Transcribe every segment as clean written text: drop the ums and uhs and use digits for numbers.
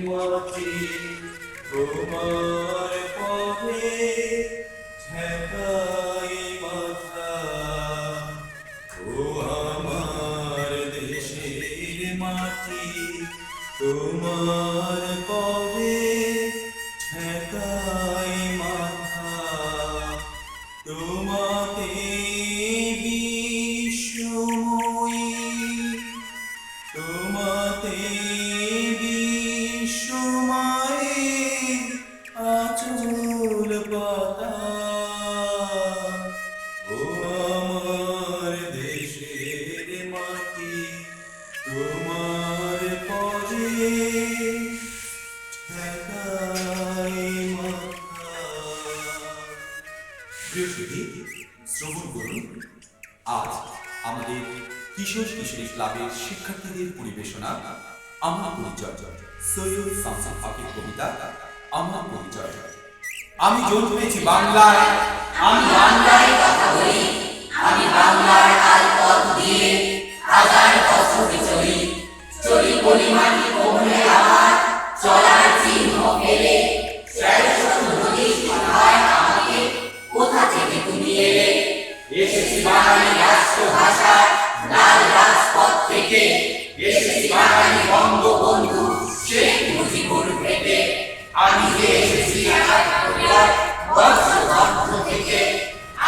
মাটি তোমার পথে ঠেকাই মাথা। ও আমার দেশের মাটি তোমার পথে ঠেকাই মাথা। তোমাকে বিশ্বময়ী, তোমাতে বিশ্বময়ী আঁচল পাতা। ও আমার দেশের মাটি তোমার পদে ঠেকাই মাথা। প্রিয় সুধী, শ্রবণ করুন আজ আমাদের কিশোর কিশোরী ক্লাবের শিক্ষার্থীদের পরিবেশনা আমার পরিচয়। সৈয়দ শামসুল হকের কবিতা আমার পরিচয়। আমি জন্ম পেয়েছি বাংলায়, আমি বাংলায় কথা বলি, আমি বাংলার আলপথ দিয়ে হাজার বছর চলি। চলি পরিমাণি কোমলে আমার চলার চিহ্ন ফেলে। নদী হয় আমাকে কোথা থেকে তুমি এলে। এসেছি বাঙালি রাষ্ট্রভাষার লাল রাজপথ থেকে, এসেছি বাঙালি বঙ্গবন্ধু শেখ মুজিবুর পেটে। আমি যে এসেছি একাত্তরের বজ্রকণ্ঠ থেকে,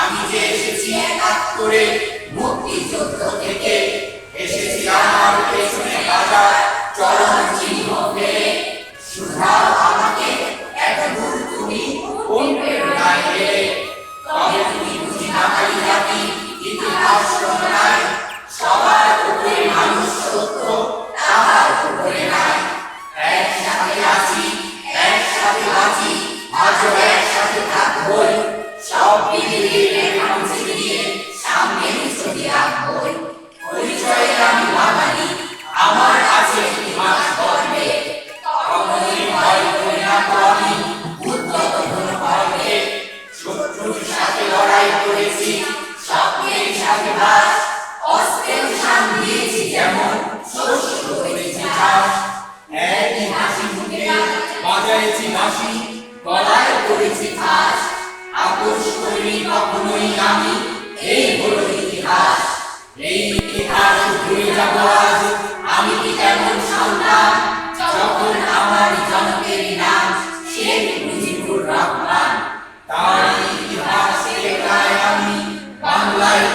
আমি যে এসেছি একাত্তরের মুক্তিযুদ্ধ থেকে। এসেছি আমার পেছনে বাজার চলন চিহ্ন ফেলে। শুধাও আমাকে এত দূর তুমি কোন প্রেরণায় এলে। তবে তুমি বুঝি বাঙালি জাতি ইতিহাস রচনায় সবার উপরে মানুষ সত্য, তাহার উপরে নাই। একসাথে আছি, একসাথে বাঁচি, আজও একসাথে থাকবই। সব বিধির মানুষ দিয়ে সামনে ছবি রাখবই। পরিচয়ে আমি বাঙালি, আমার আছে ইতিহাস গর্বে। কখনোই ভয় করি না তো আমি উদ্যত ধনুর্ভে। শত্রুর সাথে লড়াই করেছি, স্বপ্নের সাথে বাস। অস্ত্রের শান দিয়েছি যেমন, শস্য করেছি চাষ। একই হাসি মুখে বাজাইছি বাঁশি, গলায় করেছি ফাঁস। আপোষ করিনি কখনোই আমি, এই হলো ইতিহাস। এই ইতিহাস ভুলে যাব আজ আমি কি কেমন সন্তান, যখন আমার জনকের নাম শেখ মুজিবুর রহমান। তার ইতিহাস লেখায় আমি বাংলায়